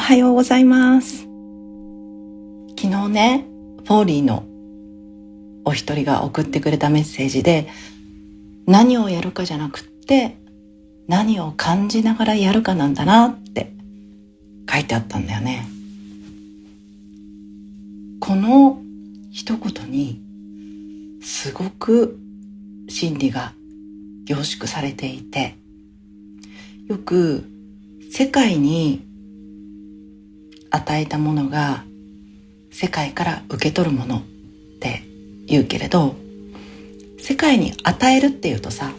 はようございます。昨日ね、フォーリーのお一人が送ってくれたメッセージで、何をやるかじゃなくって何を感じながらやるかなんだなって書いてあったんだよね。この一言にすごく真理が凝縮されていて、よく世界に与えたものが世界から受け取るものって言うけれど、世界に与えるっていうとさ、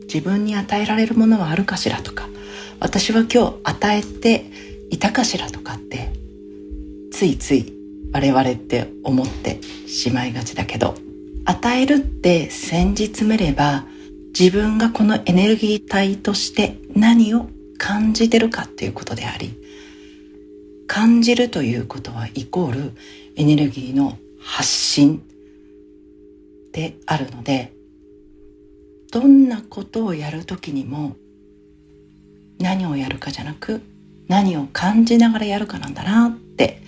自分に与えられるものはあるかしらとか、私は今日与えていたかしらとかってついつい我々って思ってしまいがちだけど、与えるって先日詰めれば、自分がこのエネルギー体として何を感じてるかっていうことであり、感じるということはイコールエネルギーの発信であるので、どんなことをやるときにも何をやるかじゃなく、何を感じながらやるかなんだなって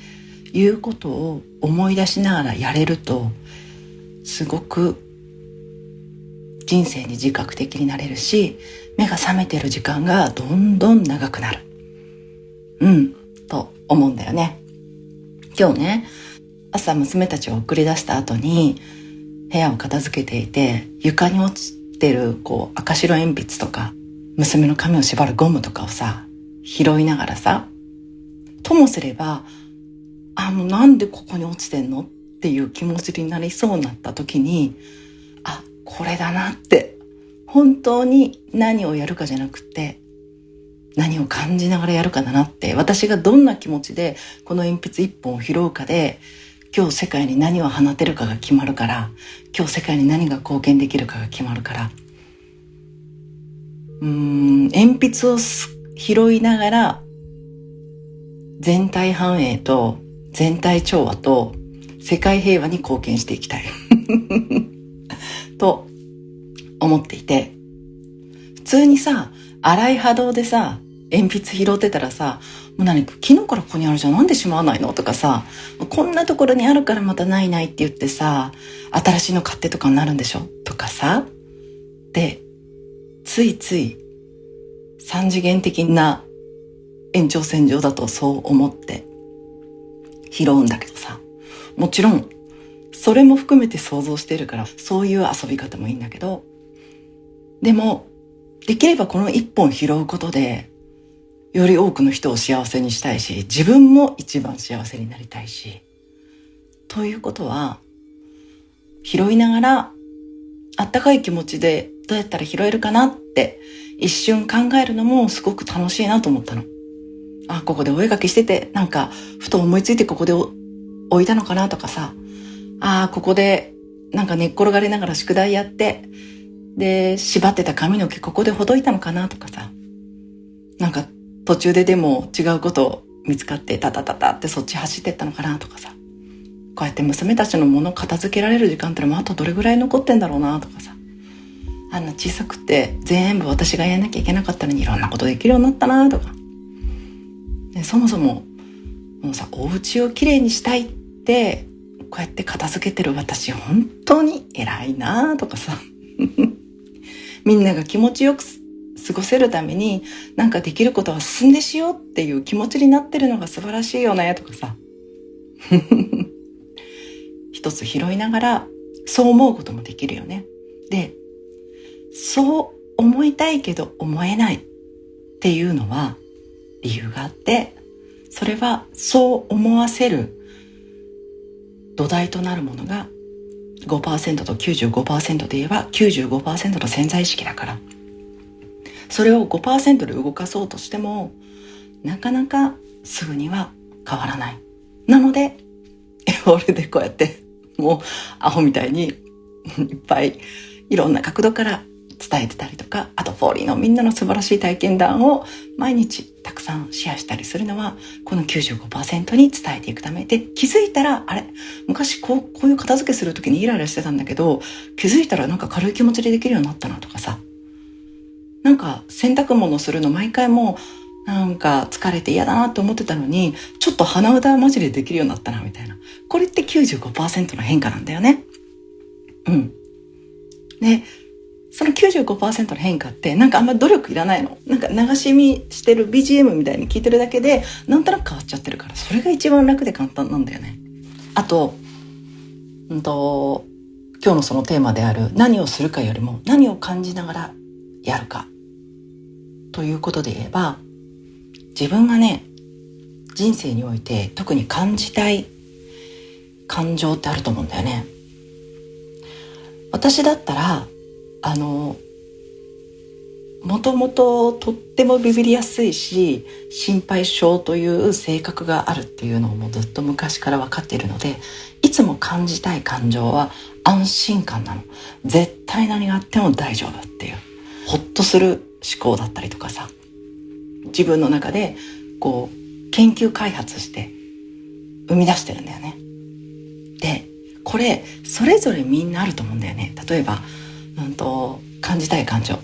いうことを思い出しながらやれると、すごく人生に自覚的になれるし、目が覚めてる時間がどんどん長くなると思うんだよね。今日ね、朝娘たちを送り出した後に部屋を片付けていて、床に落ちてる赤白鉛筆とか娘の髪を縛るゴムとかをさ拾いながらさ、ともすればもうなんでここに落ちてんのっていう気持ちになりそうになった時に、これだなって、本当に何をやるかじゃなくて何を感じながらやるかだなって、私がどんな気持ちでこの鉛筆一本を拾うかで今日世界に何を放てるかが決まるから、今日世界に何が貢献できるかが決まるから、鉛筆を拾いながら全体繁栄と全体調和と世界平和に貢献していきたいと思っていて、普通にさ、荒い波動でさ鉛筆拾ってたらさ、もう昨日からここにあるじゃん、なんでしまわないのとかさ、こんなところにあるからまたないって言ってさ、新しいの買ってとかになるんでしょとかさ、でついつい三次元的な延長線上だとそう思って拾うんだけどさ、もちろんそれも含めて想像してるから、そういう遊び方もいいんだけど、でもできればこの一本拾うことでより多くの人を幸せにしたいし、自分も一番幸せになりたいし、ということは拾いながらあったかい気持ちでどうやったら拾えるかなって一瞬考えるのもすごく楽しいなと思ったの。ここでお絵描きしててふと思いついてここで置いたのかなとかさ、ここで寝っ転がりながら宿題やって、で縛ってた髪の毛ここでほどいたのかなとかさ、途中ででも違うこと見つかってタタタタってそっち走ってったのかなとかさ、こうやって娘たちのものを片付けられる時間ってのもあとどれぐらい残ってんだろうなとかさ、小さくて全部私がやんなきゃいけなかったのにいろんなことできるようになったなとか、でそもそももうさ、お家をきれいにしたいってこうやって片付けてる私本当に偉いなとかさみんなが気持ちよく過ごせるためにできることは進んでしようっていう気持ちになってるのが素晴らしいよねとかさ一つ拾いながらそう思うこともできるよね。で、そう思いたいけど思えないっていうのは理由があって、それはそう思わせる土台となるものが 5% と 95% で言えば 95% の潜在意識だから、それを 5% で動かそうとしてもなかなかすぐには変わらない。なので俺でこうやってもうアホみたいにいっぱいいろんな角度から伝えてたりとか、あとフォーリーのみんなの素晴らしい体験談を毎日たくさんシェアしたりするのは、この 95% に伝えていくためで、気づいたら昔こういう片付けする時にイライラしてたんだけど、気づいたら軽い気持ちでできるようになったなとかさ、洗濯物するの毎回もうなんか疲れて嫌だなと思ってたのに、ちょっと鼻歌マジでできるようになったなみたいな。これって 95% の変化なんだよね。で、その 95% の変化ってなんかあんま努力いらないの。なんか流し見してる BGM みたいに聞いてるだけでなんとなく変わっちゃってるから、それが一番楽で簡単なんだよね。あと、今日のそのテーマである何をするかよりも何を感じながらやるかということで言えば、自分がね、人生において特に感じたい感情ってあると思うんだよね。私だったらもともととってもビビりやすいし、心配性という性格があるっていうのをもうずっと昔から分かっているので、いつも感じたい感情は安心感なの。絶対何があっても大丈夫っていうほっとする思考だったりとかさ、自分の中でこう研究開発して生み出してるんだよね。で、これそれぞれみんなあると思うんだよね。例えば感じたい感情、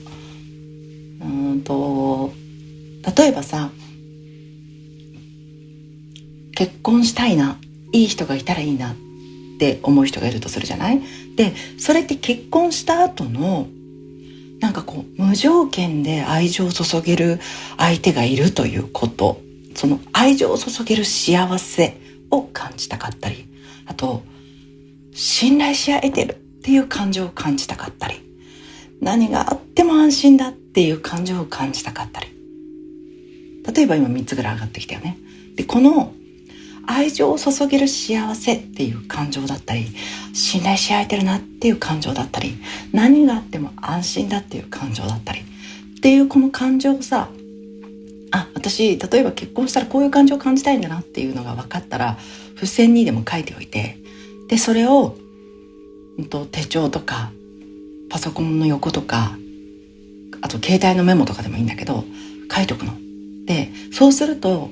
例えばさ、結婚したいな、いい人がいたらいいなって思う人がいるとするじゃない。で、それって結婚した後のなんかこう無条件で愛情を注げる相手がいるということ、その愛情を注げる幸せを感じたかったり、あと信頼し合えてるっていう感情を感じたかったり、何があっても安心だっていう感情を感じたかったり、例えば今3つぐらい上がってきたよね。で、この愛情を注げる幸せっていう感情だったり、信頼し合えてるなっていう感情だったり、何があっても安心だっていう感情だったりっていうこの感情をさ、私例えば結婚したらこういう感情を感じたいんだなっていうのが分かったら、付箋にでも書いておいて、でそれを、手帳とかパソコンの横とか、あと携帯のメモとかでもいいんだけど書いとくの。で、そうすると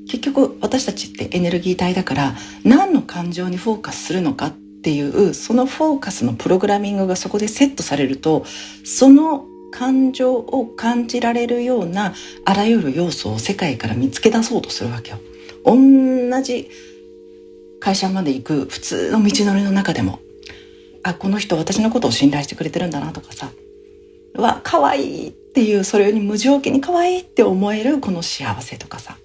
結局私たちってエネルギー体だから、何の感情にフォーカスするのかっていうそのフォーカスのプログラミングがそこでセットされると、その感情を感じられるようなあらゆる要素を世界から見つけ出そうとするわけよ。同じ会社まで行く普通の道のりの中でも、この人私のことを信頼してくれてるんだなとかさ、可愛いっていう、それに無条件に可愛いって思えるこの幸せとかさ。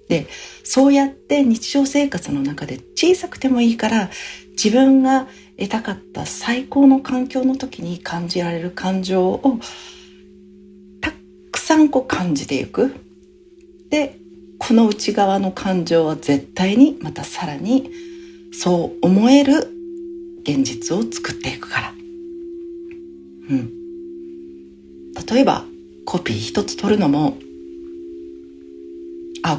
で、そうやって日常生活の中で小さくてもいいから自分が得たかった最高の環境の時に感じられる感情をたくさん感じていく。で、この内側の感情は絶対にまたさらにそう思える現実を作っていくから。例えばコピー一つ取るのも、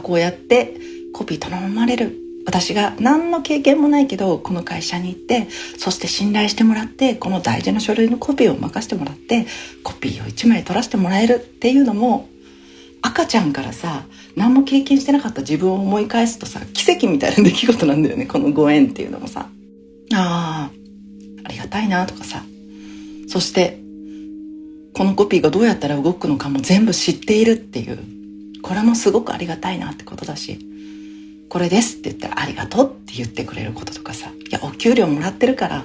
こうやってコピー頼まれる、私が何の経験もないけどこの会社に行って、そして信頼してもらって、この大事な書類のコピーを任せてもらってコピーを1枚取らせてもらえるっていうのも、赤ちゃんからさ、何も経験してなかった自分を思い返すとさ、奇跡みたいな出来事なんだよね。このご縁っていうのもさ、ありがたいなとかさ、そしてこのコピーがどうやったら動くのかも全部知っているっていう、これもすごくありがたいなってことだし、これですって言ったらありがとうって言ってくれることとかさ、お給料もらってるから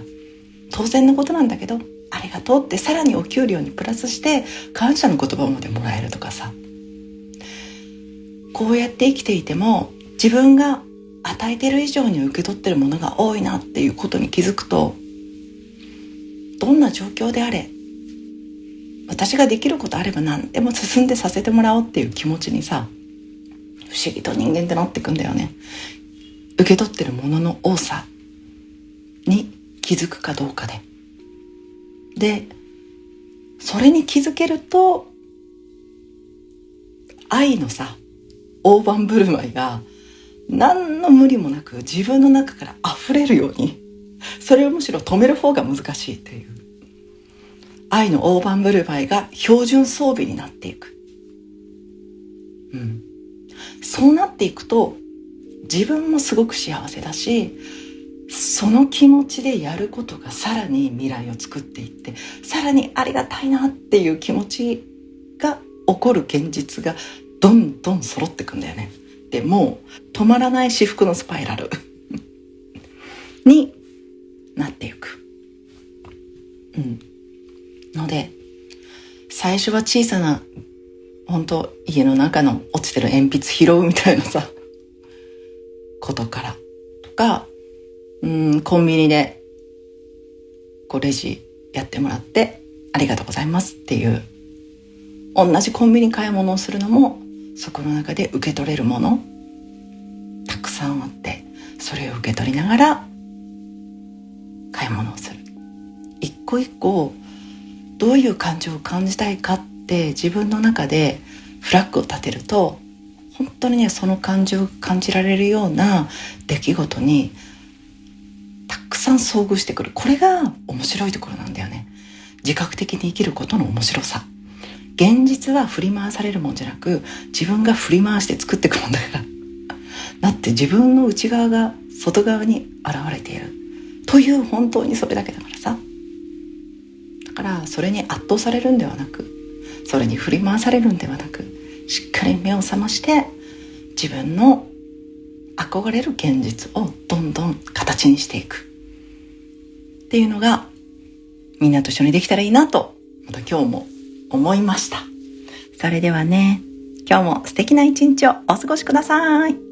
当然のことなんだけどありがとうって、さらにお給料にプラスして感謝の言葉までもらえるとかさ、こうやって生きていても自分が与えてる以上に受け取ってるものが多いなっていうことに気づくと、どんな状況であれ私ができることあれば何でも進んでさせてもらおうっていう気持ちにさ、不思議と人間ってなってくんだよね。受け取ってるものの多さに気づくかどうかで、それに気づけると愛のさ、大盤振る舞いが何の無理もなく自分の中から溢れるように、それをむしろ止める方が難しいという、愛の大盤振る舞いが標準装備になっていく。そうなっていくと自分もすごく幸せだし、その気持ちでやることがさらに未来を作っていって、さらにありがたいなっていう気持ちが起こる現実がどんどん揃ってくんだよね。でもう止まらない至福のスパイラルになっていく。ので最初は小さな本当家の中の落ちてる鉛筆拾うみたいなさことからとか、コンビニでレジやってもらってありがとうございますっていう同じコンビニ買い物をするのもそこの中で受け取れるものたくさんあってそれを受け取りながら買い物をする。一個一個どういう感情を感じたいかって自分の中でフラッグを立てると本当にねその感情を感じられるような出来事にたくさん遭遇してくる。これが面白いところなんだよね。自覚的に生きることの面白さ。現実は振り回されるもんじゃなく自分が振り回して作っていくもんだからだって自分の内側が外側に現れているという本当にそれだけだからさ。だからそれに圧倒されるんではなくそれに振り回されるんではなくしっかり目を覚まして自分の憧れる現実をどんどん形にしていくっていうのがみんなと一緒にできたらいいなとまた今日も思いました。それではね、今日も素敵な一日をお過ごしください。